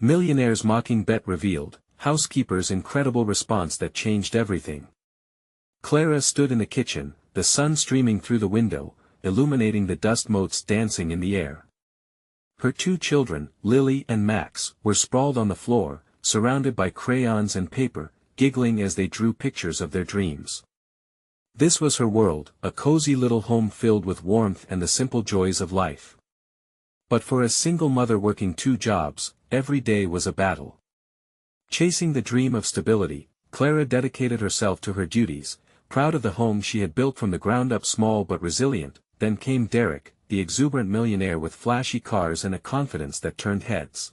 Millionaire's mocking bet revealed, Housekeeper's incredible response that changed everything. Clara stood in the kitchen, the sun streaming through the window, illuminating the dust motes dancing in the air. Her two children, Lily and Max, were sprawled on the floor, surrounded by crayons and paper, giggling as they drew pictures of their dreams. This was her world, a cozy little home filled with warmth and the simple joys of life. But for a single mother working two jobs, every day was a battle. Chasing the dream of stability, Clara dedicated herself to her duties, proud of the home she had built from the ground up, small but resilient. Then came Derek, the exuberant millionaire with flashy cars and a confidence that turned heads.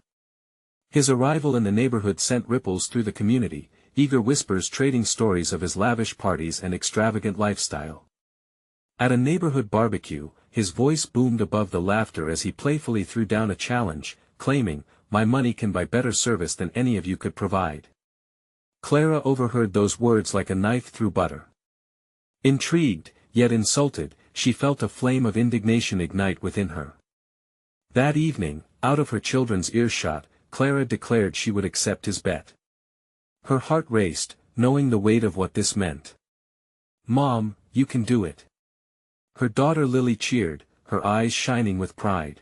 His arrival in the neighborhood sent ripples through the community, eager whispers trading stories of his lavish parties and extravagant lifestyle. At a neighborhood barbecue, his voice boomed above the laughter as he playfully threw down a challenge, claiming, "My money can buy better service than any of you could provide." Clara overheard those words like a knife through butter. Intrigued, yet insulted, she felt a flame of indignation ignite within her. That evening, out of her children's earshot, Clara declared she would accept his bet. Her heart raced, knowing the weight of what this meant. "Mom, you can do it." Her daughter Lily cheered, her eyes shining with pride.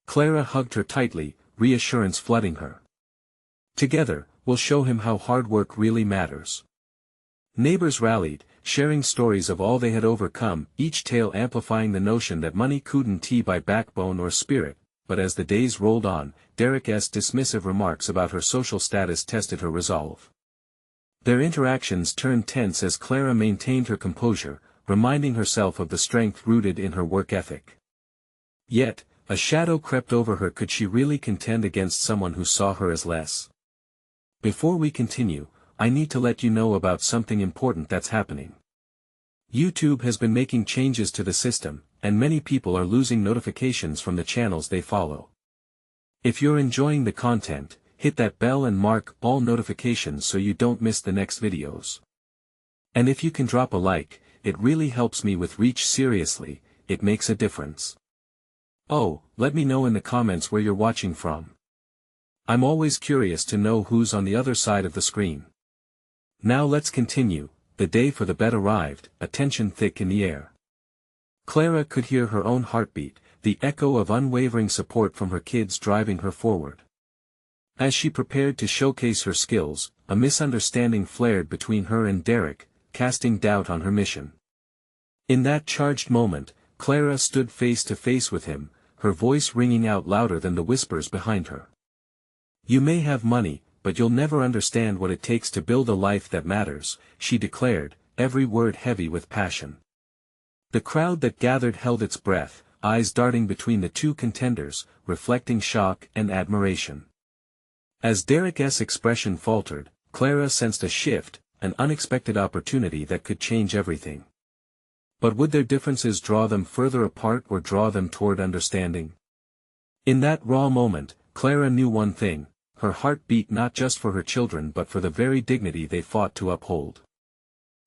Clara hugged her tightly, reassurance flooding her. "Together, we'll show him how hard work really matters." Neighbors rallied, sharing stories of all they had overcome, each tale amplifying the notion that money couldn't buy backbone or spirit. But as the days rolled on, Derek's dismissive remarks about her social status tested her resolve. Their interactions turned tense as Clara maintained her composure, reminding herself of the strength rooted in her work ethic. Yet, a shadow crept over her. Could she really contend against someone who saw her as less? Before we continue, I need to let you know about something important that's happening. YouTube has been making changes to the system, and many people are losing notifications from the channels they follow. If you're enjoying the content, hit that bell and mark all notifications so you don't miss the next videos. And if you can drop a like, it really helps me with reach. Seriously, it makes a difference. Oh, let me know in the comments where you're watching from. I'm always curious to know who's on the other side of the screen. Now let's continue. The day for the bet arrived, a tension thick in the air. Clara could hear her own heartbeat, the echo of unwavering support from her kids driving her forward. As she prepared to showcase her skills, a misunderstanding flared between her and Derek, casting doubt on her mission. In that charged moment, Clara stood face to face with him, her voice ringing out louder than the whispers behind her. "You may have money, but you'll never understand what it takes to build a life that matters," she declared, every word heavy with passion. The crowd that gathered held its breath, eyes darting between the two contenders, reflecting shock and admiration. As Derek's expression faltered, Clara sensed a shift, an unexpected opportunity that could change everything. But would their differences draw them further apart or draw them toward understanding? In that raw moment, Clara knew one thing: her heart beat not just for her children but for the very dignity they fought to uphold.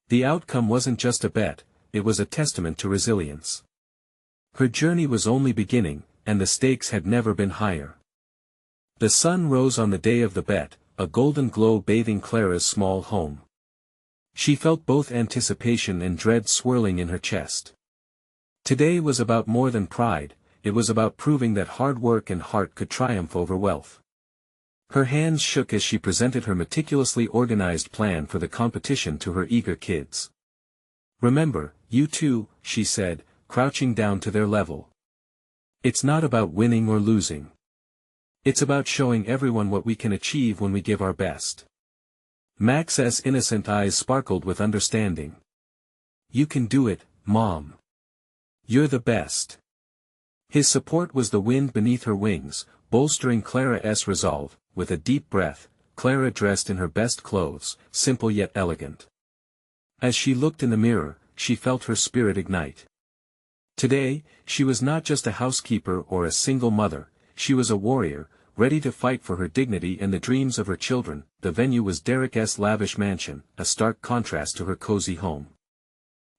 The outcome wasn't just a bet, it was a testament to resilience. Her journey was only beginning, and the stakes had never been higher. The sun rose on the day of the bet, a golden glow bathing Clara's small home. She felt both anticipation and dread swirling in her chest. Today was about more than pride, it was about proving that hard work and heart could triumph over wealth. Her hands shook as she presented her meticulously organized plan for the competition to her eager kids. "Remember, you two," she said, crouching down to their level. "It's not about winning or losing. It's about showing everyone what we can achieve when we give our best." Max's innocent eyes sparkled with understanding. "You can do it, Mom. You're the best." His support was the wind beneath her wings, bolstering Clara's resolve. With a deep breath, Clara dressed in her best clothes, simple yet elegant. As she looked in the mirror, she felt her spirit ignite. Today, she was not just a housekeeper or a single mother, she was a warrior, ready to fight for her dignity and the dreams of her children. The venue was Derek's lavish mansion, a stark contrast to her cozy home.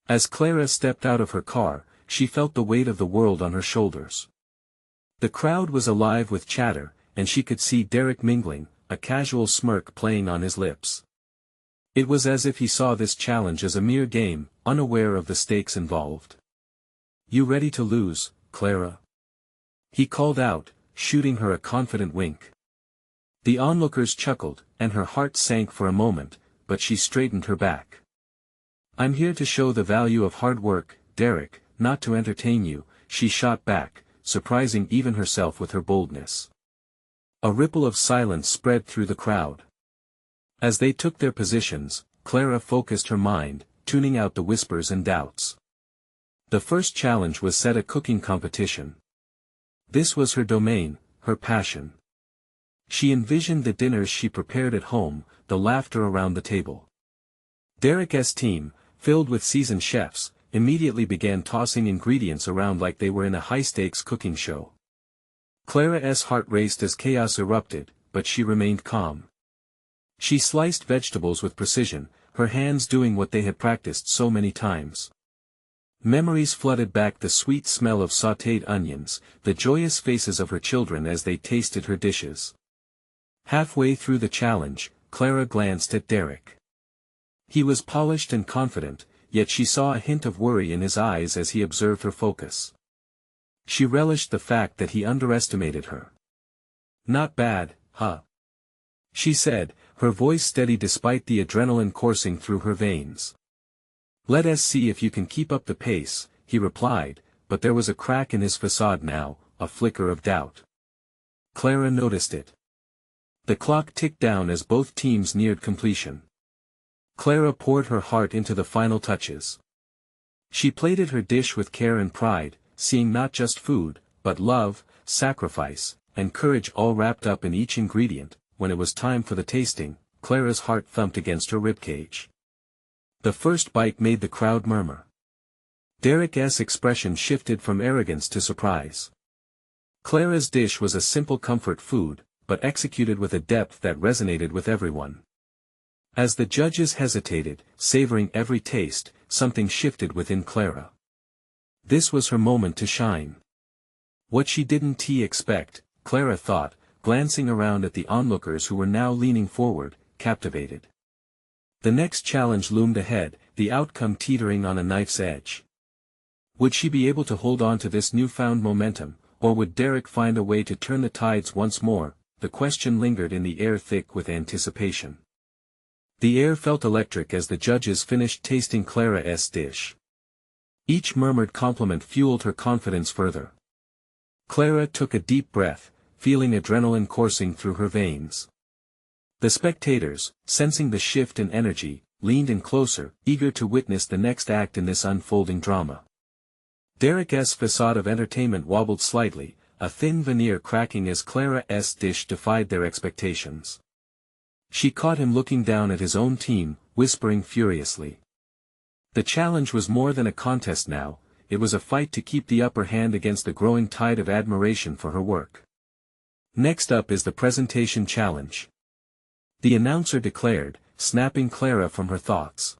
As Clara stepped out of her car, she felt the weight of the world on her shoulders. The crowd was alive with chatter, and she could see Derek mingling, a casual smirk playing on his lips. It was as if he saw this challenge as a mere game, unaware of the stakes involved. "You ready to lose, Clara?" he called out, shooting her a confident wink. The onlookers chuckled, and her heart sank for a moment, but she straightened her back. "I'm here to show the value of hard work, Derek, not to entertain you," she shot back, surprising even herself with her boldness. A ripple of silence spread through the crowd. As they took their positions, Clara focused her mind, tuning out the whispers and doubts. The first challenge was set a cooking competition. This was her domain, her passion. She envisioned the dinners she prepared at home, the laughter around the table. Derek's team, filled with seasoned chefs, immediately began tossing ingredients around like they were in a high-stakes cooking show. Clara's heart raced as chaos erupted, but she remained calm. She sliced vegetables with precision, her hands doing what they had practiced so many times. Memories flooded back, the sweet smell of sautéed onions, the joyous faces of her children as they tasted her dishes. Halfway through the challenge, Clara glanced at Derek. He was polished and confident, yet she saw a hint of worry in his eyes as he observed her focus. She relished the fact that he underestimated her. "Not bad, huh?" she said, her voice steady despite the adrenaline coursing through her veins. "Let us see if you can keep up the pace," he replied, but there was a crack in his facade now, a flicker of doubt. Clara noticed it. The clock ticked down as both teams neared completion. Clara poured her heart into the final touches. She plated her dish with care and pride, seeing not just food, but love, sacrifice, and courage all wrapped up in each ingredient. When it was time for the tasting, Clara's heart thumped against her ribcage. The first bite made the crowd murmur. Derek's expression shifted from arrogance to surprise. Clara's dish was a simple comfort food, but executed with a depth that resonated with everyone. As the judges hesitated, savoring every taste, something shifted within Clara. This was her moment to shine. What she didn't expect, Clara thought, glancing around at the onlookers who were now leaning forward, captivated. The next challenge loomed ahead, the outcome teetering on a knife's edge. Would she be able to hold on to this newfound momentum, or would Derek find a way to turn the tides once more? The question lingered in the air, thick with anticipation. The air felt electric as the judges finished tasting Clara's dish. Each murmured compliment fueled her confidence further. Clara took a deep breath, feeling adrenaline coursing through her veins. The spectators, sensing the shift in energy, leaned in closer, eager to witness the next act in this unfolding drama. Derek's facade of entertainment wobbled slightly, a thin veneer cracking as Clara's dish defied their expectations. She caught him looking down at his own team, whispering furiously. The challenge was more than a contest now, it was a fight to keep the upper hand against the growing tide of admiration for her work. "Next up is the presentation challenge," the announcer declared, snapping Clara from her thoughts.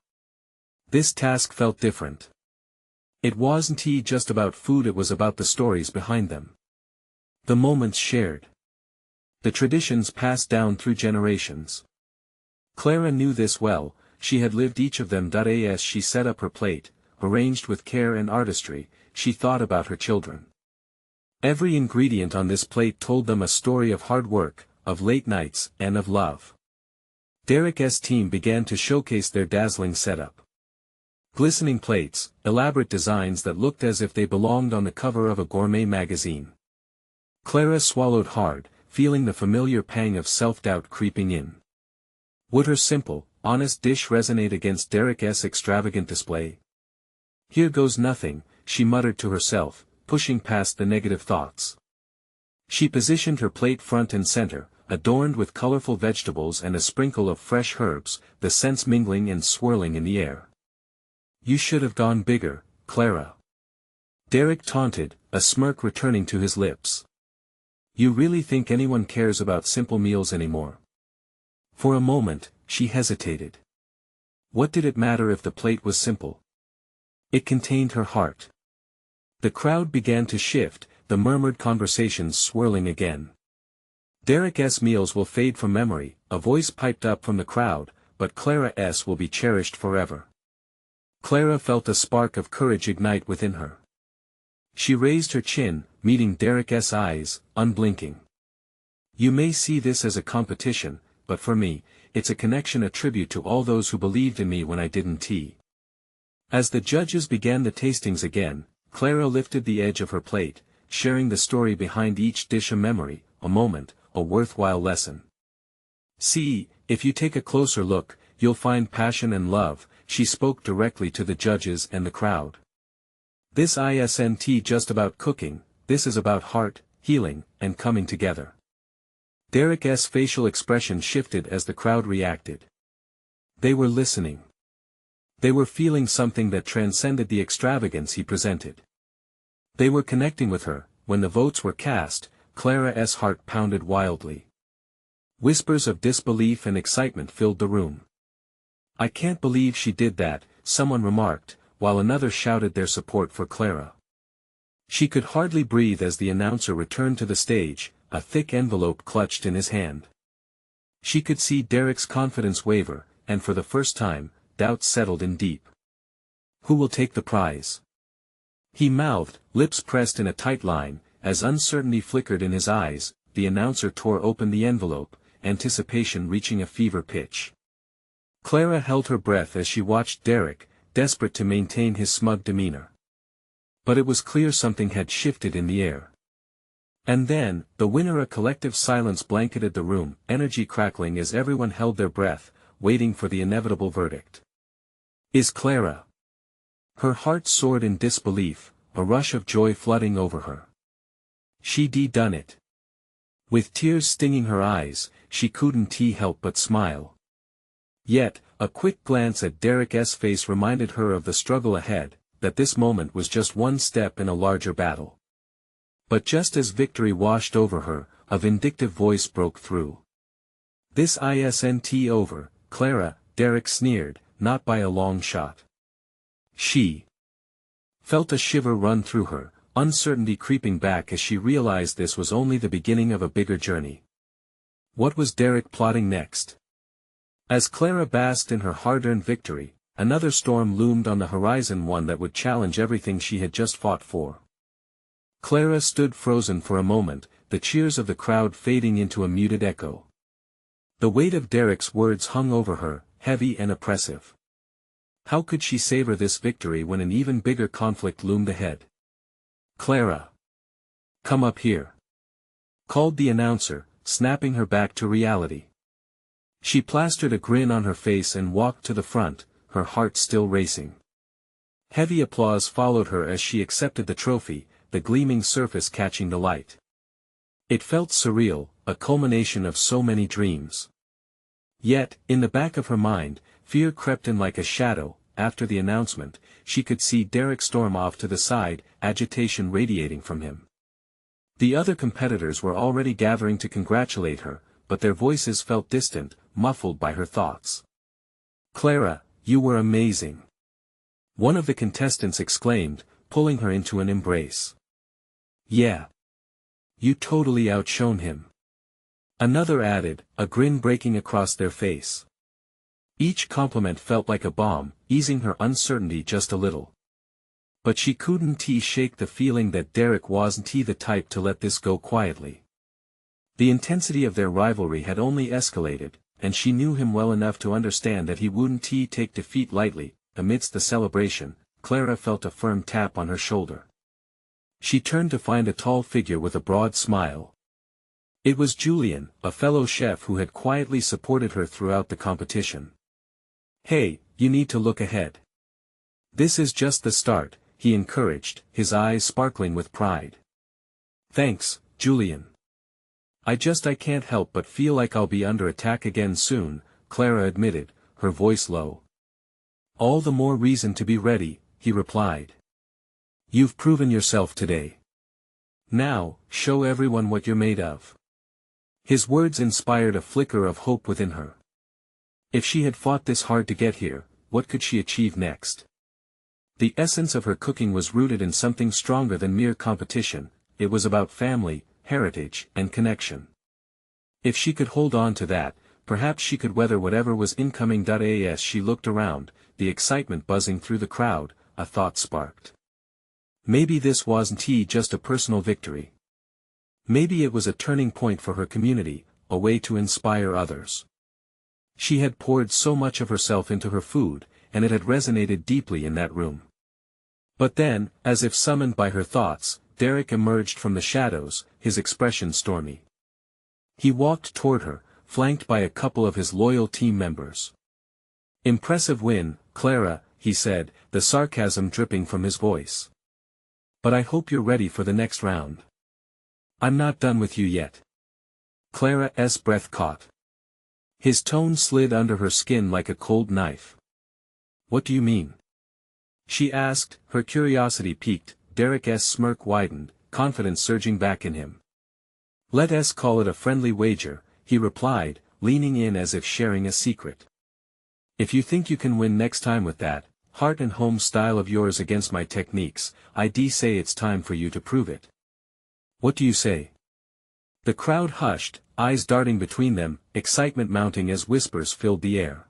This task felt different. It wasn't just about food, it was about the stories behind them. The moments shared. The traditions passed down through generations. Clara knew this well, she had lived each of them. As she set up her plate, arranged with care and artistry, she thought about her children. Every ingredient on this plate told them a story of hard work, of late nights, and of love. Derek's team began to showcase their dazzling setup. Glistening plates, elaborate designs that looked as if they belonged on the cover of a gourmet magazine. Clara swallowed hard, feeling the familiar pang of self-doubt creeping in. Would her simple, honest dish resonate against Derek's extravagant display? "Here goes nothing," she muttered to herself, pushing past the negative thoughts. She positioned her plate front and center, adorned with colorful vegetables and a sprinkle of fresh herbs, the scents mingling and swirling in the air. "You should have gone bigger, Clara," Derek taunted, a smirk returning to his lips. "You really think anyone cares about simple meals anymore?" For a moment, she hesitated. What did it matter if the plate was simple? It contained her heart. The crowd began to shift, the murmured conversations swirling again. Derek's meals will fade from memory, a voice piped up from the crowd, but Clara's will be cherished forever. Clara felt a spark of courage ignite within her. She raised her chin, meeting Derek's eyes, unblinking. You may see this as a competition, but for me, it's a connection, a tribute to all those who believed in me when I didn't. As the judges began the tastings again, Clara lifted the edge of her plate, sharing the story behind each dish, a memory, a moment, a worthwhile lesson. See, if you take a closer look, you'll find passion and love, she spoke directly to the judges and the crowd. This isn't just about cooking, this is about heart, healing, and coming together. Derek's facial expression shifted as the crowd reacted. They were listening. They were feeling something that transcended the extravagance he presented. They were connecting with her. When the votes were cast, Clara's heart pounded wildly. Whispers of disbelief and excitement filled the room. I can't believe she did that, someone remarked, while another shouted their support for Clara. She could hardly breathe as the announcer returned to the stage, a thick envelope clutched in his hand. She could see Derek's confidence waver, and for the first time, doubts settled in deep. Who will take the prize? He mouthed, lips pressed in a tight line. As uncertainty flickered in his eyes, the announcer tore open the envelope, anticipation reaching a fever pitch. Clara held her breath as she watched Derek, desperate to maintain his smug demeanor. But it was clear something had shifted in the air. And then, the winner. A collective silence blanketed the room, energy crackling as everyone held their breath, waiting for the inevitable verdict. Is Clara? Her heart soared in disbelief, a rush of joy flooding over her. She'd done it. With tears stinging her eyes, she couldn't help but smile. Yet, a quick glance at Derek's face reminded her of the struggle ahead, that this moment was just one step in a larger battle. But just as victory washed over her, a vindictive voice broke through. This isn't over, Clara, Derek sneered, not by a long shot. She felt a shiver run through her, uncertainty creeping back as she realized this was only the beginning of a bigger journey. What was Derek plotting next? As Clara basked in her hard-earned victory, another storm loomed on the horizon, one that would challenge everything she had just fought for. Clara stood frozen for a moment, the cheers of the crowd fading into a muted echo. The weight of Derek's words hung over her, heavy and oppressive. How could she savor this victory when an even bigger conflict loomed ahead? Clara! Come up here! Called the announcer, snapping her back to reality. She plastered a grin on her face and walked to the front, her heart still racing. Heavy applause followed her as she accepted the trophy, the gleaming surface catching the light. It felt surreal, a culmination of so many dreams. Yet, in the back of her mind, fear crept in like a shadow. After the announcement, she could see Derek storm off to the side, agitation radiating from him. The other competitors were already gathering to congratulate her, but their voices felt distant, muffled by her thoughts. Clara, you were amazing! One of the contestants exclaimed, pulling her into an embrace. Yeah. You totally outshone him. Another added, a grin breaking across their face. Each compliment felt like a balm, easing her uncertainty just a little. But she couldn't shake the feeling that Derek wasn't the type to let this go quietly. The intensity of their rivalry had only escalated, and she knew him well enough to understand that he wouldn't take defeat lightly. Amidst the celebration, Clara felt a firm tap on her shoulder. She turned to find a tall figure with a broad smile. It was Julian, a fellow chef who had quietly supported her throughout the competition. Hey, you need to look ahead. This is just the start, he encouraged, his eyes sparkling with pride. Thanks, Julian. I can't help but feel like I'll be under attack again soon, Clara admitted, her voice low. All the more reason to be ready, he replied. You've proven yourself today. Now, show everyone what you're made of. His words inspired a flicker of hope within her. If she had fought this hard to get here, what could she achieve next? The essence of her cooking was rooted in something stronger than mere competition. It was about family, heritage, and connection. If she could hold on to that, perhaps she could weather whatever was incoming. As she looked around, the excitement buzzing through the crowd, a thought sparked. Maybe this wasn't just a personal victory. Maybe it was a turning point for her community, a way to inspire others. She had poured so much of herself into her food, and it had resonated deeply in that room. But then, as if summoned by her thoughts, Derek emerged from the shadows, his expression stormy. He walked toward her, flanked by a couple of his loyal team members. "Impressive win, Clara," he said, the sarcasm dripping from his voice. "But I hope you're ready for the next round. I'm not done with you yet." Clara's breath caught. His tone slid under her skin like a cold knife. "What do you mean?" she asked, her curiosity piqued. Derek's smirk widened, confidence surging back in him. "Let us call it a friendly wager," he replied, leaning in as if sharing a secret. "If you think you can win next time with that heart and home style of yours against my techniques, I'd say it's time for you to prove it. What do you say?" The crowd hushed, eyes darting between them, excitement mounting as whispers filled the air.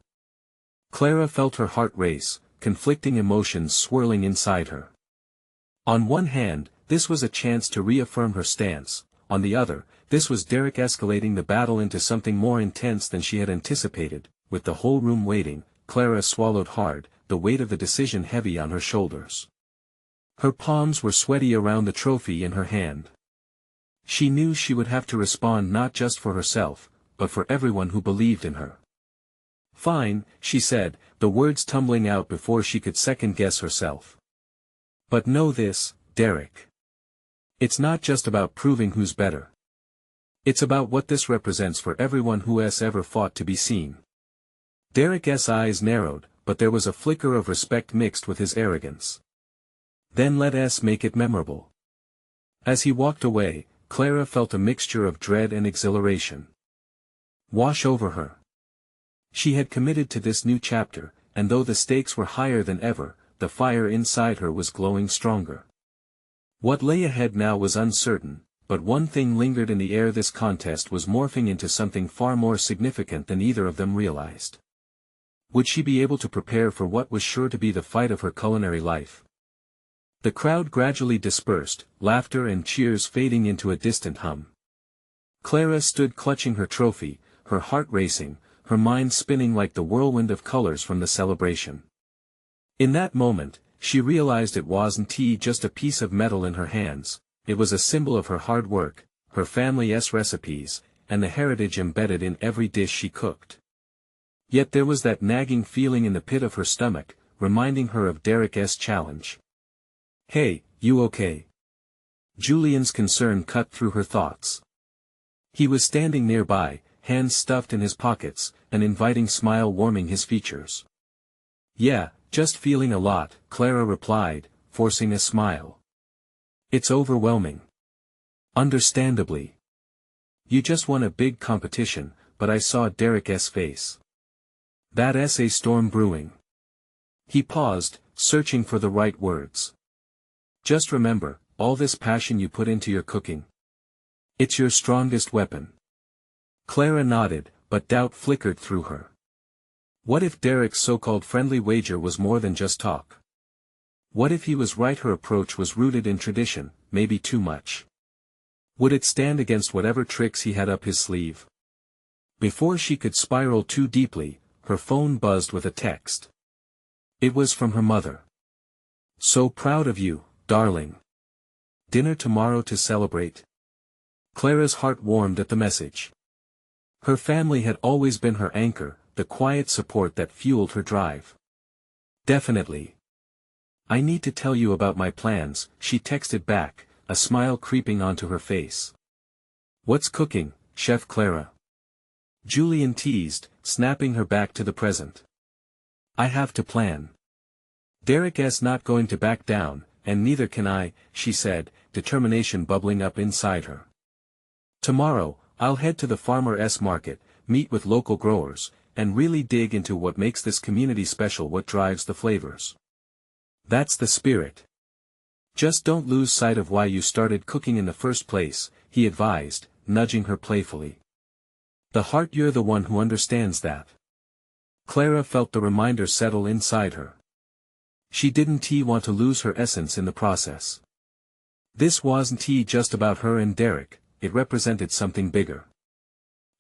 Clara felt her heart race, conflicting emotions swirling inside her. On one hand, this was a chance to reaffirm her stance, on the other, this was Derek escalating the battle into something more intense than she had anticipated. With the whole room waiting, Clara swallowed hard, the weight of the decision heavy on her shoulders. Her palms were sweaty around the trophy in her hand. She knew she would have to respond not just for herself, but for everyone who believed in her. "Fine," she said, the words tumbling out before she could second-guess herself. "But know this, Derek. It's not just about proving who's better. It's about what this represents for everyone who has ever fought to be seen." Derek's eyes narrowed, but there was a flicker of respect mixed with his arrogance. "Then let us make it memorable." As he walked away, Clara felt a mixture of dread and exhilaration wash over her. She had committed to this new chapter, and though the stakes were higher than ever, the fire inside her was glowing stronger. What lay ahead now was uncertain, but one thing lingered in the air: this contest was morphing into something far more significant than either of them realized. Would she be able to prepare for what was sure to be the fight of her culinary life? The crowd gradually dispersed, laughter and cheers fading into a distant hum. Clara stood clutching her trophy, her heart racing, her mind spinning like the whirlwind of colors from the celebration. In that moment, she realized it wasn't just a piece of metal in her hands, it was a symbol of her hard work, her family's recipes, and the heritage embedded in every dish she cooked. Yet there was that nagging feeling in the pit of her stomach, reminding her of Derek's challenge. "Hey, you okay?" Julian's concern cut through her thoughts. He was standing nearby, hands stuffed in his pockets, an inviting smile warming his features. "Yeah, just feeling a lot," Clara replied, forcing a smile. "It's overwhelming." "Understandably. You just won a big competition," but I saw Derek's face. "That's a storm brewing." He paused, searching for the right words. "Just remember, all this passion you put into your cooking. It's your strongest weapon." Clara nodded, but doubt flickered through her. What if Derek's so-called friendly wager was more than just talk? What if he was right? Her approach was rooted in tradition, maybe too much. Would it stand against whatever tricks he had up his sleeve? Before she could spiral too deeply, her phone buzzed with a text. It was from her mother. "So proud of you, darling. Dinner tomorrow to celebrate?" Clara's heart warmed at the message. Her family had always been her anchor, the quiet support that fueled her drive. "Definitely. I need to tell you about my plans," she texted back, a smile creeping onto her face. "What's cooking, Chef Clara?" Julian teased, snapping her back to the present. "I have to plan." Derek's not going to back down, and neither can I, she said, determination bubbling up inside her. "Tomorrow, I'll head to the farmer's market, meet with local growers, and really dig into what makes this community special, what drives the flavors." "That's the spirit. Just don't lose sight of why you started cooking in the first place," he advised, nudging her playfully. The heart, you're the one who understands that. Clara felt the reminder settle inside her. She didn't want to lose her essence in the process. This wasn't just about her and Derek, it represented something bigger.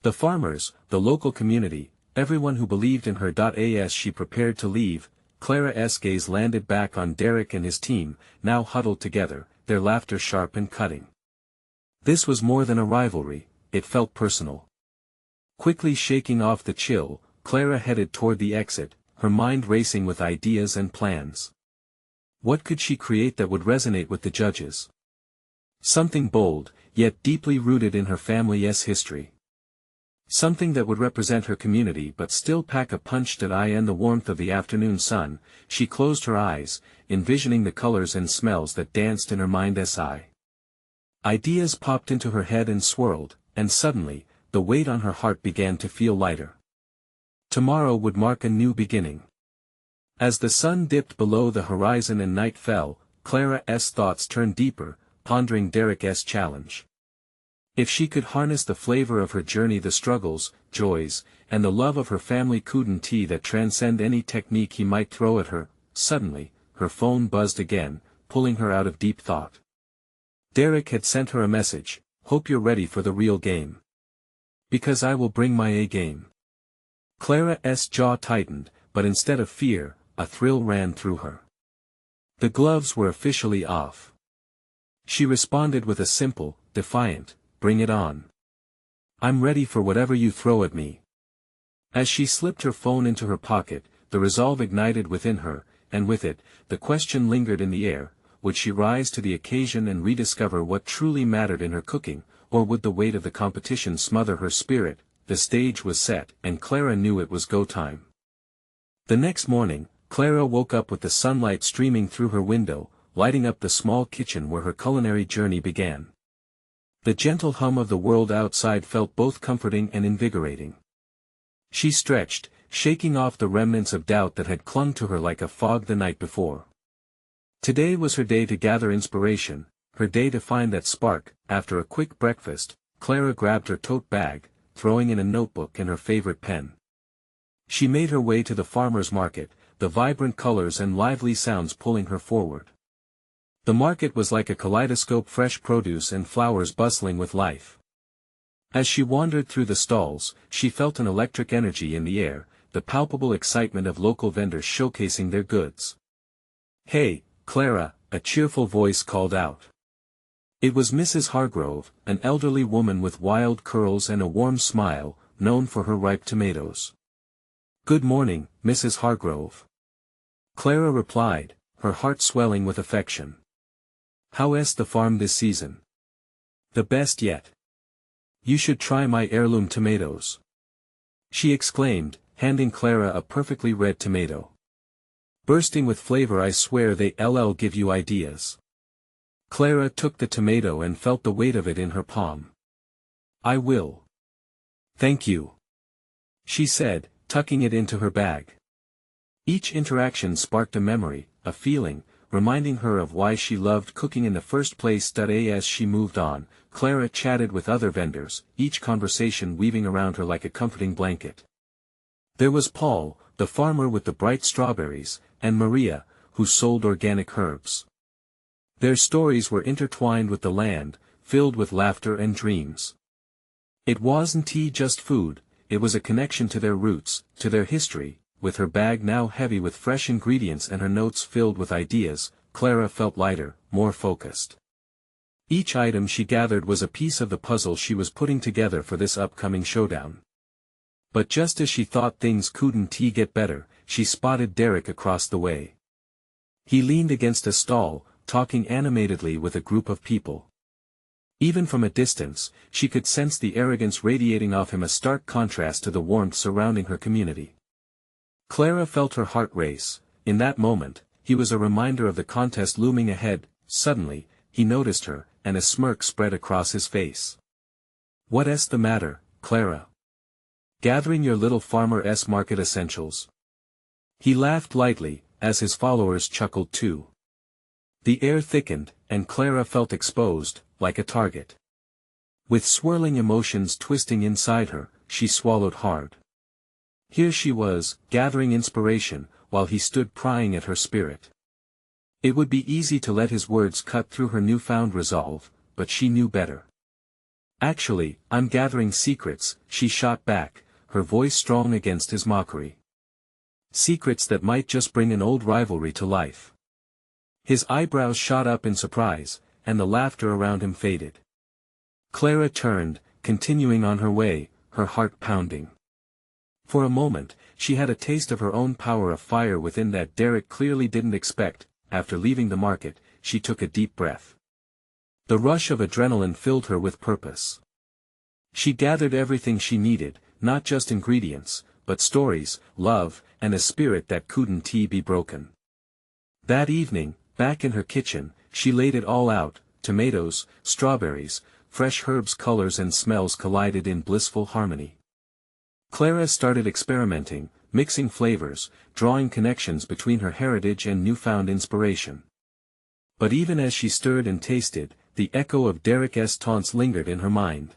The farmers, the local community, everyone who believed in her. As she prepared to leave, Clara's gaze landed back on Derek and his team, now huddled together, their laughter sharp and cutting. This was more than a rivalry, it felt personal. Quickly shaking off the chill, Clara headed toward the exit, her mind racing with ideas and plans. What could she create that would resonate with the judges? Something bold, yet deeply rooted in her family's history. Something that would represent her community but still pack a punch. In the warmth of the afternoon sun, she closed her eyes, envisioning the colors and smells that danced in her mind's eye. Ideas popped into her head and swirled, and suddenly, the weight on her heart began to feel lighter. Tomorrow would mark a new beginning. As the sun dipped below the horizon and night fell, Clara's thoughts turned deeper, pondering Derek's challenge. If she could harness the flavor of her journey, the struggles, joys, and the love of her family, couldn't that transcend any technique he might throw at her? Suddenly, her phone buzzed again, pulling her out of deep thought. Derek had sent her a message, "Hope you're ready for the real game. Because I will bring my A game." Clara's jaw tightened, but instead of fear, a thrill ran through her. The gloves were officially off. She responded with a simple, defiant, "Bring it on. I'm ready for whatever you throw at me." As she slipped her phone into her pocket, the resolve ignited within her, and with it, the question lingered in the air: would she rise to the occasion and rediscover what truly mattered in her cooking, or would the weight of the competition smother her spirit? The stage was set, and Clara knew it was go time. The next morning, Clara woke up with the sunlight streaming through her window, lighting up the small kitchen where her culinary journey began. The gentle hum of the world outside felt both comforting and invigorating. She stretched, shaking off the remnants of doubt that had clung to her like a fog the night before. Today was her day to gather inspiration, her day to find that spark. After a quick breakfast, Clara grabbed her tote bag, throwing in a notebook and her favorite pen. She made her way to the farmer's market, the vibrant colors and lively sounds pulling her forward. The market was like a kaleidoscope, fresh produce and flowers bustling with life. As she wandered through the stalls, she felt an electric energy in the air, the palpable excitement of local vendors showcasing their goods. "Hey, Clara," a cheerful voice called out. It was Mrs. Hargrove, an elderly woman with wild curls and a warm smile, known for her ripe tomatoes. "Good morning, Mrs. Hargrove." Clara replied, her heart swelling with affection. "How's the farm this season?" "The best yet. You should try my heirloom tomatoes," she exclaimed, handing Clara a perfectly red tomato. "Bursting with flavor, I swear they'll give you ideas." Clara took the tomato and felt the weight of it in her palm. "I will. Thank you," she said, tucking it into her bag. Each interaction sparked a memory, a feeling, reminding her of why she loved cooking in the first place. As she moved on, Clara chatted with other vendors, each conversation weaving around her like a comforting blanket. There was Paul, the farmer with the bright strawberries, and Maria, who sold organic herbs. Their stories were intertwined with the land, filled with laughter and dreams. It wasn't just food, it was a connection to their roots, to their history. With her bag now heavy with fresh ingredients and her notes filled with ideas, Clara felt lighter, more focused. Each item she gathered was a piece of the puzzle she was putting together for this upcoming showdown. But just as she thought things couldn't get better, she spotted Derek across the way. He leaned against a stall, talking animatedly with a group of people. Even from a distance, she could sense the arrogance radiating off him, a stark contrast to the warmth surrounding her community. Clara felt her heart race. In that moment, he was a reminder of the contest looming ahead. Suddenly, he noticed her, and a smirk spread across his face. "What's the matter, Clara? Gathering your little farmer's market essentials?" He laughed lightly, as his followers chuckled too. The air thickened, and Clara felt exposed, like a target. With swirling emotions twisting inside her, she swallowed hard. Here she was, gathering inspiration, while he stood prying at her spirit. It would be easy to let his words cut through her newfound resolve, but she knew better. Actually, I'm gathering secrets, she shot back, her voice strong against his mockery. Secrets that might just bring an old rivalry to life. His eyebrows shot up in surprise, and the laughter around him faded. Clara turned, continuing on her way, her heart pounding. For a moment, she had a taste of her own power of fire within that Derek clearly didn't expect. After leaving the market, she took a deep breath. The rush of adrenaline filled her with purpose. She gathered everything she needed, not just ingredients, but stories, love, and a spirit that couldn't be broken. That evening, back in her kitchen, she laid it all out: tomatoes, strawberries, fresh herbs, colors and smells collided in blissful harmony. Clara started experimenting, mixing flavors, drawing connections between her heritage and newfound inspiration. But even as she stirred and tasted, the echo of Derek's taunts lingered in her mind.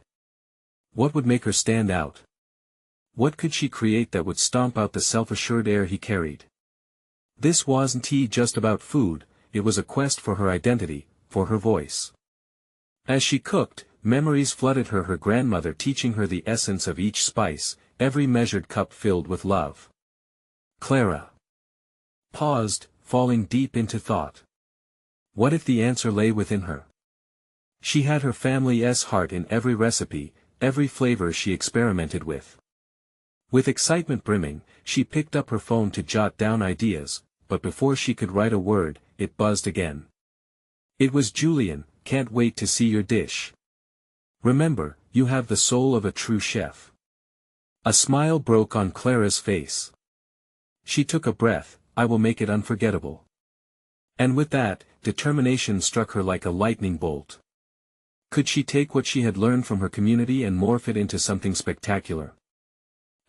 What would make her stand out? What could she create that would stomp out the self-assured air he carried? This wasn't just about food, it was a quest for her identity, for her voice. As she cooked, memories flooded her grandmother teaching her the essence of each spice, every measured cup filled with love. Clara paused, falling deep into thought. What if the answer lay within her? She had her family's heart in every recipe, every flavor she experimented with. With excitement brimming, she picked up her phone to jot down ideas, but before she could write a word, it buzzed again. It was Julian. Can't wait to see your dish. Remember, you have the soul of a true chef. A smile broke on Clara's face. She took a breath. I will make it unforgettable. And with that, determination struck her like a lightning bolt. Could she take what she had learned from her community and morph it into something spectacular?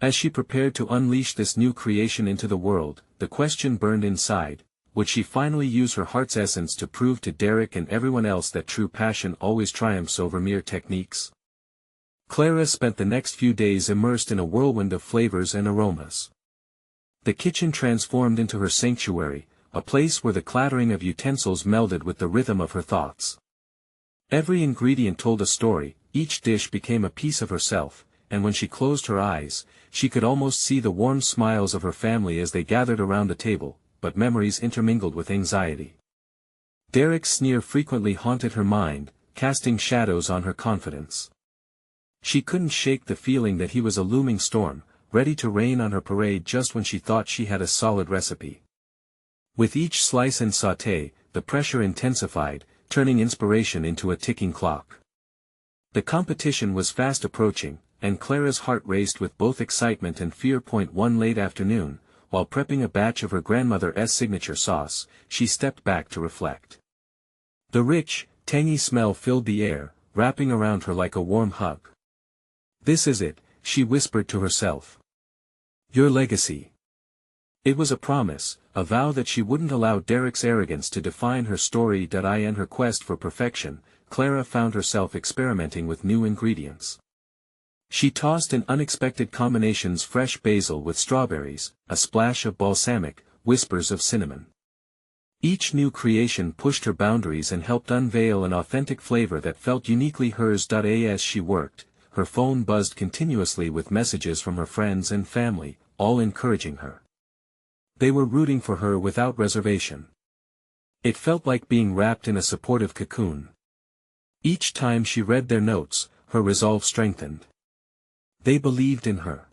As she prepared to unleash this new creation into the world, the question burned inside: would she finally use her heart's essence to prove to Derek and everyone else that true passion always triumphs over mere techniques? Clara spent the next few days immersed in a whirlwind of flavors and aromas. The kitchen transformed into her sanctuary, a place where the clattering of utensils melded with the rhythm of her thoughts. Every ingredient told a story, each dish became a piece of herself, and when she closed her eyes, she could almost see the warm smiles of her family as they gathered around the table, but memories intermingled with anxiety. Derek's sneer frequently haunted her mind, casting shadows on her confidence. She couldn't shake the feeling that he was a looming storm, ready to rain on her parade just when she thought she had a solid recipe. With each slice and sauté, the pressure intensified, turning inspiration into a ticking clock. The competition was fast approaching, and Clara's heart raced with both excitement and fear. One late afternoon, while prepping a batch of her grandmother's signature sauce, she stepped back to reflect. The rich, tangy smell filled the air, wrapping around her like a warm hug. This is it, she whispered to herself. Your legacy. It was a promise, a vow that she wouldn't allow Derek's arrogance to define her story. In her quest for perfection, Clara found herself experimenting with new ingredients. She tossed in unexpected combinations: fresh basil with strawberries, a splash of balsamic, whispers of cinnamon. Each new creation pushed her boundaries and helped unveil an authentic flavor that felt uniquely hers. As she worked, her phone buzzed continuously with messages from her friends and family, all encouraging her. They were rooting for her without reservation. It felt like being wrapped in a supportive cocoon. Each time she read their notes, her resolve strengthened. They believed in her.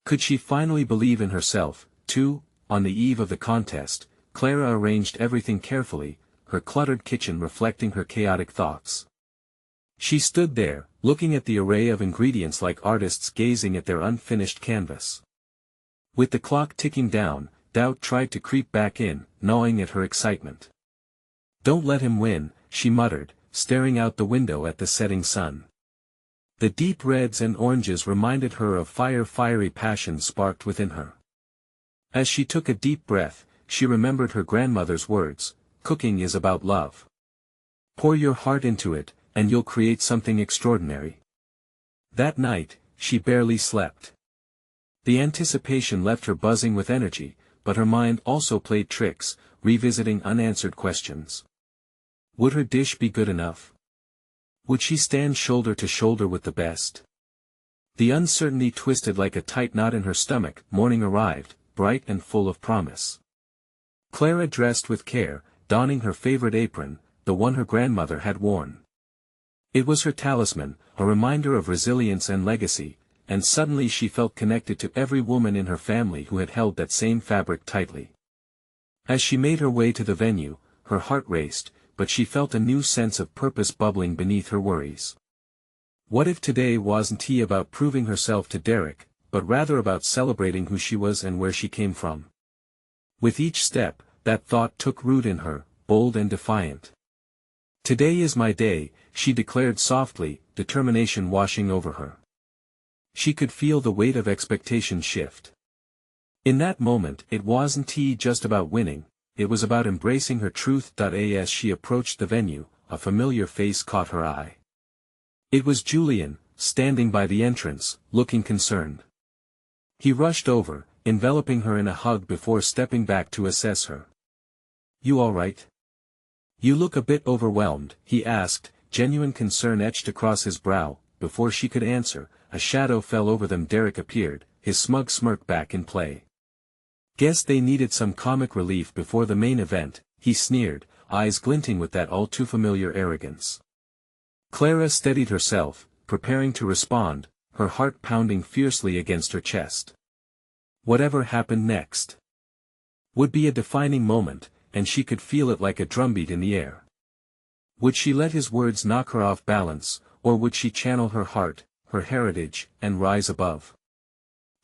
Could she finally believe in herself, too? On the eve of the contest, Clara arranged everything carefully, her cluttered kitchen reflecting her chaotic thoughts. She stood there, looking at the array of ingredients like artists gazing at their unfinished canvas. With the clock ticking down, doubt tried to creep back in, gnawing at her excitement. Don't let him win, she muttered, staring out the window at the setting sun. The deep reds and oranges reminded her of fiery passion sparked within her. As she took a deep breath, she remembered her grandmother's words: cooking is about love. Pour your heart into it, and you'll create something extraordinary. That night, she barely slept. The anticipation left her buzzing with energy, but her mind also played tricks, revisiting unanswered questions. Would her dish be good enough? Would she stand shoulder to shoulder with the best? The uncertainty twisted like a tight knot in her stomach. Morning arrived, bright and full of promise. Clara dressed with care, donning her favorite apron, the one her grandmother had worn. It was her talisman, a reminder of resilience and legacy, and suddenly she felt connected to every woman in her family who had held that same fabric tightly. As she made her way to the venue, her heart raced, but she felt a new sense of purpose bubbling beneath her worries. What if today wasn't about proving herself to Derek, but rather about celebrating who she was and where she came from? With each step, that thought took root in her, bold and defiant. Today is my day, she declared softly, determination washing over her. She could feel the weight of expectation shift. In that moment it wasn't just about winning, it was about embracing her truth. As she approached the venue, a familiar face caught her eye. It was Julian, standing by the entrance, looking concerned. He rushed over, enveloping her in a hug before stepping back to assess her. "You all right? You look a bit overwhelmed," he asked, genuine concern etched across his brow. Before she could answer, a shadow fell over them. Derek appeared, his smug smirk back in play. "Guess they needed some comic relief before the main event," he sneered, eyes glinting with that all-too-familiar arrogance. Clara steadied herself, preparing to respond, her heart pounding fiercely against her chest. Whatever happened next would be a defining moment, and she could feel it like a drumbeat in the air. Would she let his words knock her off balance, or would she channel her heart, her heritage, and rise above?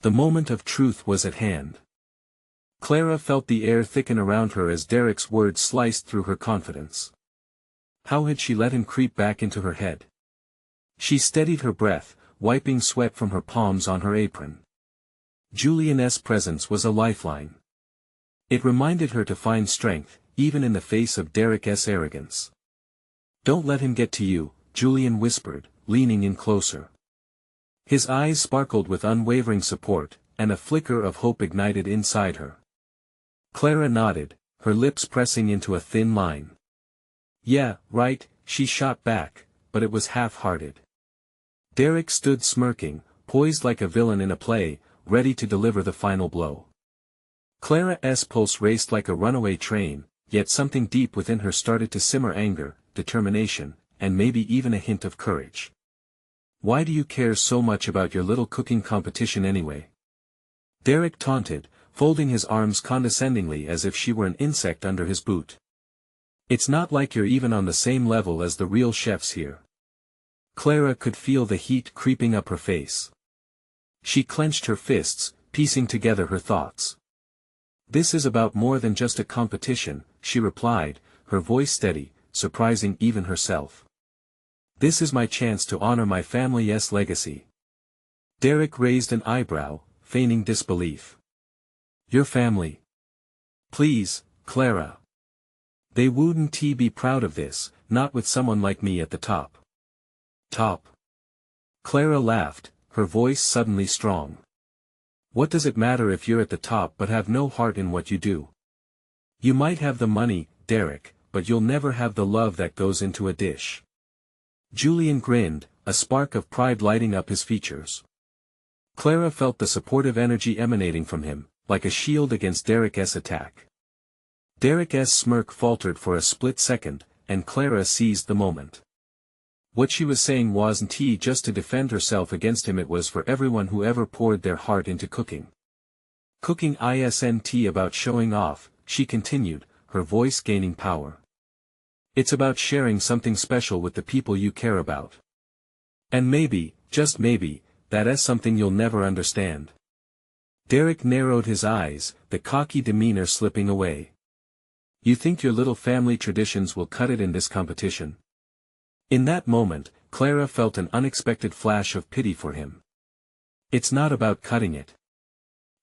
The moment of truth was at hand. Clara felt the air thicken around her as Derek's words sliced through her confidence. How had she let him creep back into her head? She steadied her breath, wiping sweat from her palms on her apron. Julian's presence was a lifeline. It reminded her to find strength, even in the face of Derek's arrogance. "Don't let him get to you," Julian whispered, leaning in closer. His eyes sparkled with unwavering support, and a flicker of hope ignited inside her. Clara nodded, her lips pressing into a thin line. "Yeah, right," she shot back, but it was half-hearted. Derek stood smirking, poised like a villain in a play, ready to deliver the final blow. Clara's pulse raced like a runaway train, yet something deep within her started to simmer: anger, determination, and maybe even a hint of courage. "Why do you care so much about your little cooking competition anyway?" Derek taunted, folding his arms condescendingly as if she were an insect under his boot. "It's not like you're even on the same level as the real chefs here." Clara could feel the heat creeping up her face. She clenched her fists, piecing together her thoughts. "This is about more than just a competition," she replied, her voice steady, surprising even herself. "This is my chance to honor my family's legacy." Derek raised an eyebrow, feigning disbelief. "Your family? Please, Clara. They wouldn't be proud of this, not with someone like me at the top." "Top?" Clara laughed, her voice suddenly strong. "What does it matter if you're at the top but have no heart in what you do? You might have the money, Derek, but you'll never have the love that goes into a dish." Julian grinned, a spark of pride lighting up his features. Clara felt the supportive energy emanating from him, like a shield against Derek's attack. Derek's smirk faltered for a split second, and Clara seized the moment. What she was saying wasn't just to defend herself against him, it was for everyone who ever poured their heart into cooking. "Cooking isn't about showing off," she continued, her voice gaining power. "It's about sharing something special with the people you care about. And maybe, just maybe, that's something you'll never understand." Derek narrowed his eyes, the cocky demeanor slipping away. "You think your little family traditions will cut it in this competition?" In that moment, Clara felt an unexpected flash of pity for him. "It's not about cutting it.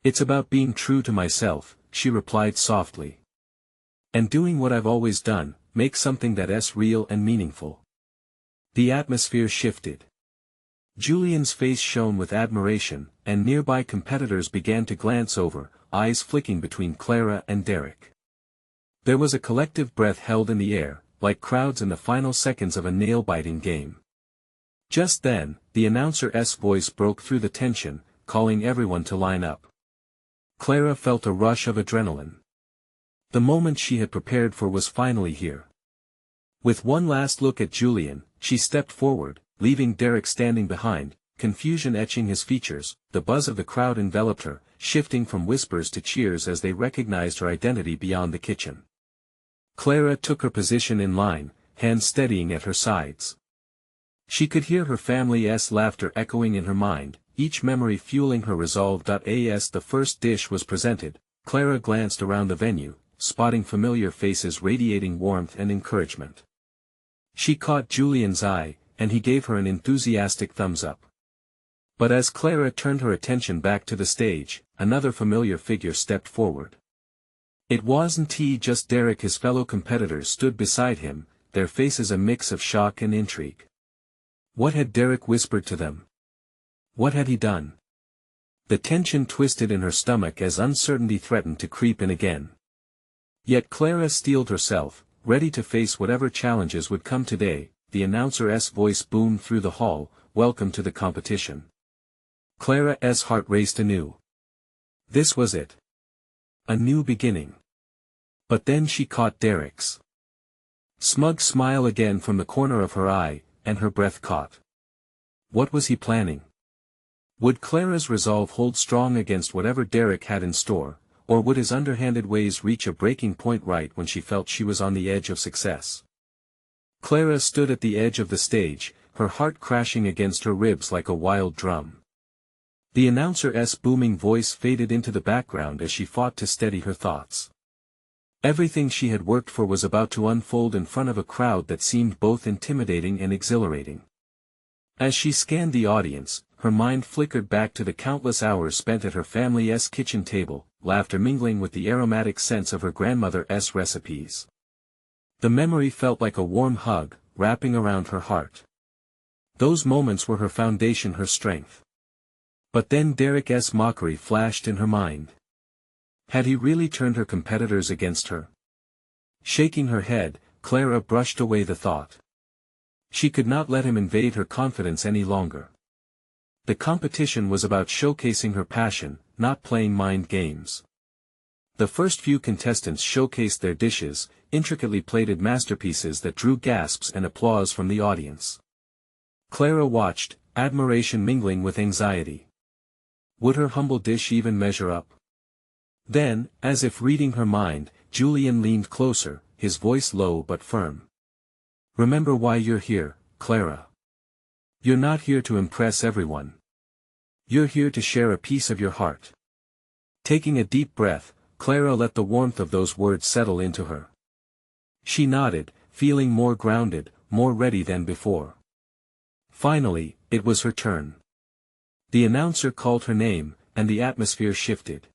It's about being true to myself," she replied softly. "And doing what I've always done, make something that's real and meaningful." The atmosphere shifted. Julian's face shone with admiration, and nearby competitors began to glance over, eyes flicking between Clara and Derek. There was a collective breath held in the air, like crowds in the final seconds of a nail-biting game. Just then, the announcer's voice broke through the tension, calling everyone to line up. Clara felt a rush of adrenaline. The moment she had prepared for was finally here. With one last look at Julian, she stepped forward, leaving Derek standing behind, confusion etching his features. The buzz of the crowd enveloped her, shifting from whispers to cheers as they recognized her identity beyond the kitchen. Clara took her position in line, hands steadying at her sides. She could hear her family's laughter echoing in her mind, each memory fueling her resolve. As the first dish was presented, Clara glanced around the venue, spotting familiar faces radiating warmth and encouragement. She caught Julian's eye, and he gave her an enthusiastic thumbs up. But as Clara turned her attention back to the stage, another familiar figure stepped forward. It wasn't just Derek. His fellow competitors stood beside him, their faces a mix of shock and intrigue. What had Derek whispered to them? What had he done? The tension twisted in her stomach as uncertainty threatened to creep in again. Yet Clara steeled herself, ready to face whatever challenges would come today. The announcer's voice boomed through the hall, "Welcome to the competition." Clara's heart raced anew. This was it. A new beginning. But then she caught Derek's smug smile again from the corner of her eye, and her breath caught. What was he planning? Would Clara's resolve hold strong against whatever Derek had in store, or would his underhanded ways reach a breaking point right when she felt she was on the edge of success? Clara stood at the edge of the stage, her heart crashing against her ribs like a wild drum. The announcer's booming voice faded into the background as she fought to steady her thoughts. Everything she had worked for was about to unfold in front of a crowd that seemed both intimidating and exhilarating. As she scanned the audience, her mind flickered back to the countless hours spent at her family's kitchen table, laughter mingling with the aromatic scents of her grandmother's recipes. The memory felt like a warm hug, wrapping around her heart. Those moments were her foundation, her strength. But then Derek's mockery flashed in her mind. Had he really turned her competitors against her? Shaking her head, Clara brushed away the thought. She could not let him invade her confidence any longer. The competition was about showcasing her passion, not playing mind games. The first few contestants showcased their dishes, intricately plated masterpieces that drew gasps and applause from the audience. Clara watched, admiration mingling with anxiety. Would her humble dish even measure up? Then, as if reading her mind, Julian leaned closer, his voice low but firm. Remember why you're here, Clara. You're not here to impress everyone. You're here to share a piece of your heart. Taking a deep breath, Clara let the warmth of those words settle into her. She nodded, feeling more grounded, more ready than before. Finally, it was her turn. The announcer called her name, and the atmosphere shifted.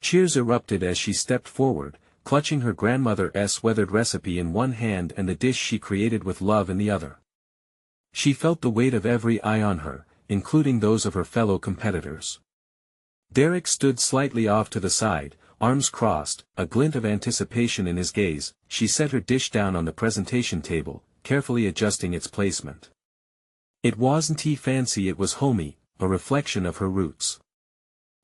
Cheers erupted as she stepped forward, clutching her grandmother's weathered recipe in one hand and the dish she created with love in the other. She felt the weight of every eye on her, including those of her fellow competitors. Derek stood slightly off to the side, arms crossed, a glint of anticipation in his gaze. She set her dish down on the presentation table, carefully adjusting its placement. It wasn't fancy, it was homey, a reflection of her roots.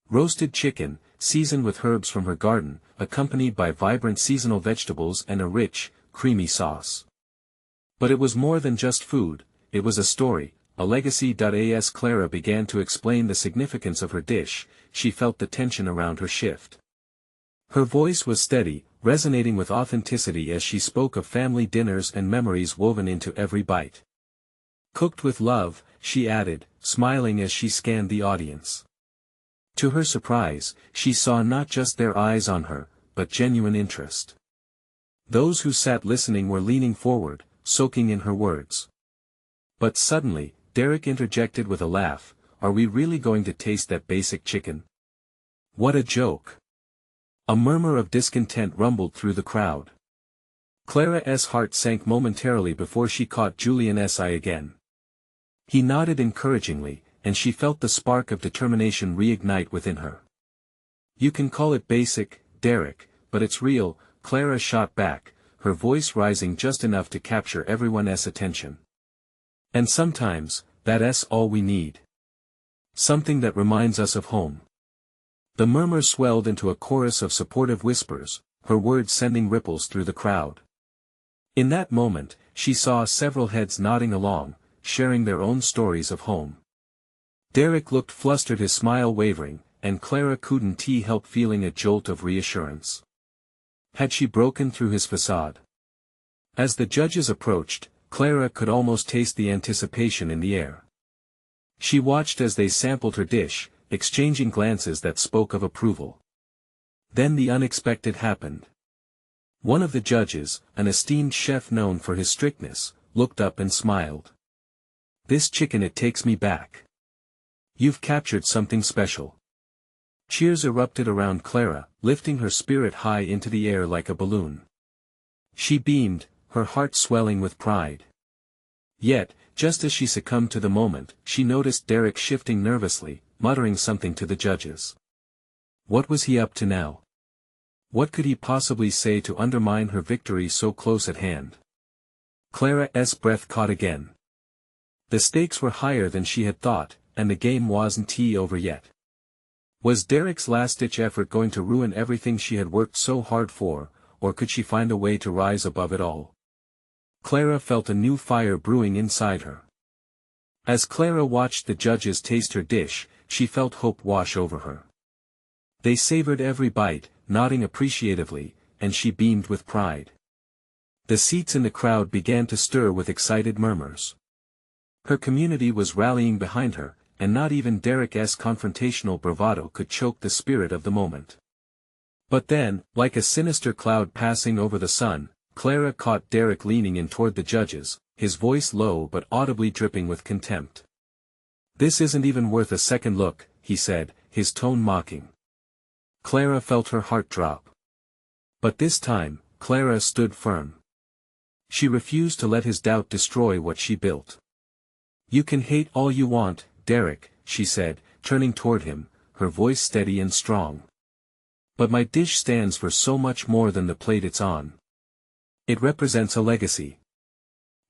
Roasted chicken, seasoned with herbs from her garden, accompanied by vibrant seasonal vegetables and a rich, creamy sauce. But it was more than just food, it was a story, a legacy. As Clara began to explain the significance of her dish, she felt the tension around her shift. Her voice was steady, resonating with authenticity as she spoke of family dinners and memories woven into every bite. Cooked with love, she added, smiling as she scanned the audience. To her surprise, she saw not just their eyes on her, but genuine interest. Those who sat listening were leaning forward, soaking in her words. But suddenly, Derek interjected with a laugh, "Are we really going to taste that basic chicken? What a joke!" A murmur of discontent rumbled through the crowd. Clara's heart sank momentarily before she caught Julian's eye again. He nodded encouragingly, and she felt the spark of determination reignite within her. You can call it basic, Derek, but it's real, Clara shot back, her voice rising just enough to capture everyone's attention. And sometimes, that's all we need. Something that reminds us of home. The murmur swelled into a chorus of supportive whispers, her words sending ripples through the crowd. In that moment, she saw several heads nodding along, sharing their own stories of home. Derek looked flustered, his smile wavering, and Clara couldn't help feeling a jolt of reassurance. Had she broken through his facade? As the judges approached, Clara could almost taste the anticipation in the air. She watched as they sampled her dish, exchanging glances that spoke of approval. Then the unexpected happened. One of the judges, an esteemed chef known for his strictness, looked up and smiled. "This chicken, it takes me back. You've captured something special." Cheers erupted around Clara, lifting her spirit high into the air like a balloon. She beamed, her heart swelling with pride. Yet, just as she succumbed to the moment, she noticed Derek shifting nervously, muttering something to the judges. What was he up to now? What could he possibly say to undermine her victory so close at hand? Clara's breath caught again. The stakes were higher than she had thought, and the game wasn't over yet. Was Derek's last-ditch effort going to ruin everything she had worked so hard for, or could she find a way to rise above it all? Clara felt a new fire brewing inside her. As Clara watched the judges taste her dish, she felt hope wash over her. They savored every bite, nodding appreciatively, and she beamed with pride. The seats in the crowd began to stir with excited murmurs. Her community was rallying behind her, and not even Derek's confrontational bravado could choke the spirit of the moment. But then, like a sinister cloud passing over the sun, Clara caught Derek leaning in toward the judges, his voice low but audibly dripping with contempt. "This isn't even worth a second look," he said, his tone mocking. Clara felt her heart drop. But this time, Clara stood firm. She refused to let his doubt destroy what she built. "You can hate all you want, Derek," she said, turning toward him, her voice steady and strong. "But my dish stands for so much more than the plate it's on. It represents a legacy.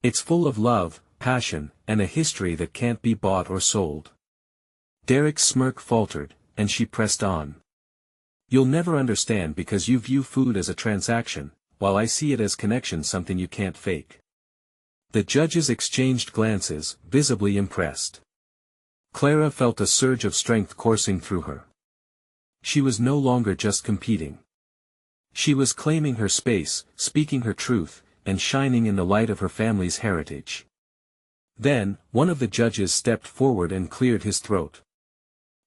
It's full of love, passion, and a history that can't be bought or sold." Derek's smirk faltered, and she pressed on. "You'll never understand because you view food as a transaction, while I see it as connection, something you can't fake." The judges exchanged glances, visibly impressed. Clara felt a surge of strength coursing through her. She was no longer just competing. She was claiming her space, speaking her truth, and shining in the light of her family's heritage. Then, one of the judges stepped forward and cleared his throat.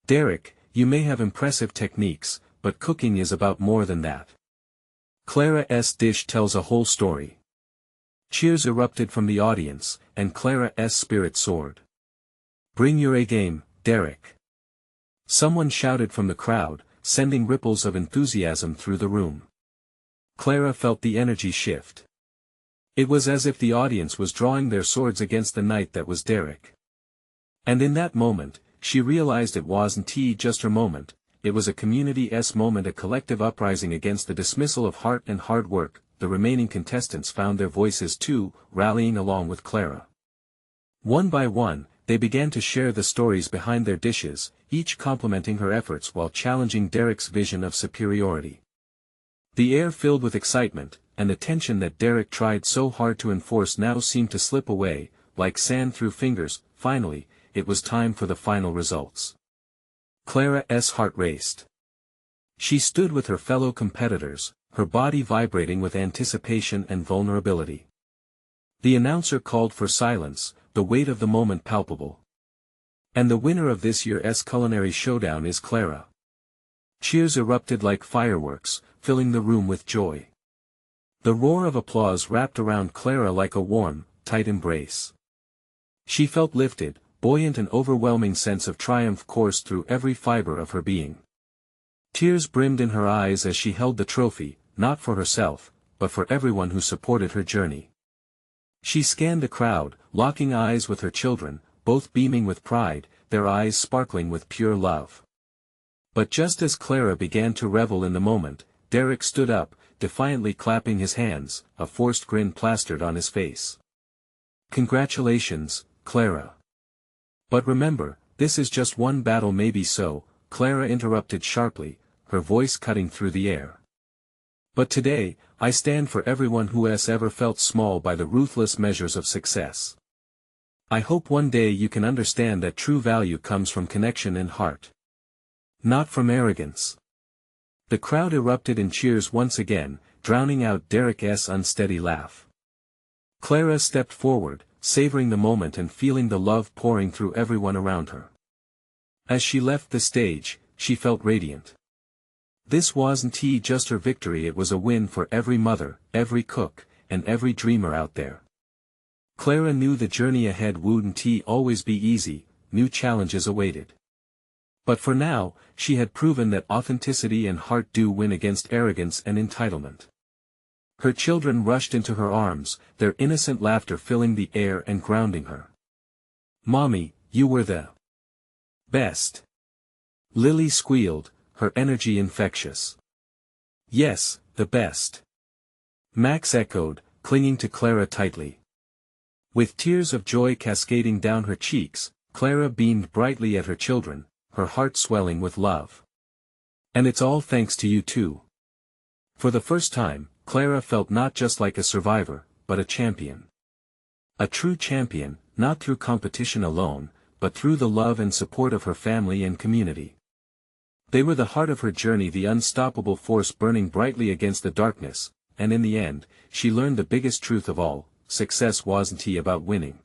"Derek, you may have impressive techniques, but cooking is about more than that. Clara's dish tells a whole story." Cheers erupted from the audience, and Clara's spirit soared. "Bring your A-game, Derek." Someone shouted from the crowd, sending ripples of enthusiasm through the room. Clara felt the energy shift. It was as if the audience was drawing their swords against the knight that was Derek. And in that moment, she realized it wasn't just her moment, it was a community's moment, a collective uprising against the dismissal of heart and hard work. The remaining contestants found their voices too, rallying along with Clara. One by one, they began to share the stories behind their dishes, each complimenting her efforts while challenging Derek's vision of superiority. The air filled with excitement, and the tension that Derek tried so hard to enforce now seemed to slip away, like sand through fingers. Finally, it was time for the final results. Clara's heart raced. She stood with her fellow competitors, her body vibrating with anticipation and vulnerability. The announcer called for silence, the weight of the moment palpable. "And the winner of this year's culinary showdown is Clara." Cheers erupted like fireworks, filling the room with joy. The roar of applause wrapped around Clara like a warm, tight embrace. She felt lifted, buoyant, an overwhelming sense of triumph coursed through every fiber of her being. Tears brimmed in her eyes as she held the trophy, not for herself, but for everyone who supported her journey. She scanned the crowd, locking eyes with her children, both beaming with pride, their eyes sparkling with pure love. But just as Clara began to revel in the moment, Derek stood up, defiantly clapping his hands, a forced grin plastered on his face. "Congratulations, Clara. But remember, this is just one battle." "Maybe so," Clara interrupted sharply, her voice cutting through the air. "But today, I stand for everyone who has ever felt small by the ruthless measures of success. I hope one day you can understand that true value comes from connection and heart. Not from arrogance." The crowd erupted in cheers once again, drowning out Derek's unsteady laugh. Clara stepped forward, savoring the moment and feeling the love pouring through everyone around her. As she left the stage, she felt radiant. This wasn't just her victory, it was a win for every mother, every cook, and every dreamer out there. Clara knew the journey ahead wouldn't always be easy, new challenges awaited. But for now, she had proven that authenticity and heart do win against arrogance and entitlement. Her children rushed into her arms, their innocent laughter filling the air and grounding her. "Mommy, you were the best." Lily squealed, her energy infectious. "Yes, the best." Max echoed, clinging to Clara tightly. With tears of joy cascading down her cheeks, Clara beamed brightly at her children, her heart swelling with love. "And it's all thanks to you too." For the first time, Clara felt not just like a survivor, but a champion. A true champion, not through competition alone, but through the love and support of her family and community. They were the heart of her journey, the unstoppable force burning brightly against the darkness, and in the end, she learned the biggest truth of all: success wasn't about winning.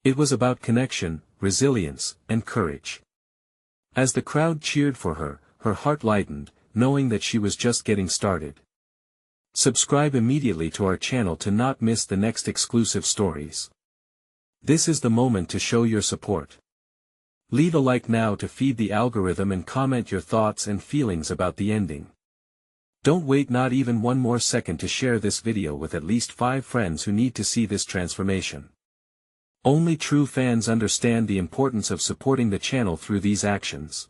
It was about connection, resilience, and courage. As the crowd cheered for her, her heart lightened, knowing that she was just getting started. Subscribe immediately to our channel to not miss the next exclusive stories. This is the moment to show your support. Leave a like now to feed the algorithm and comment your thoughts and feelings about the ending. Don't wait not even one more second to share this video with at least 5 friends who need to see this transformation. Only true fans understand the importance of supporting the channel through these actions.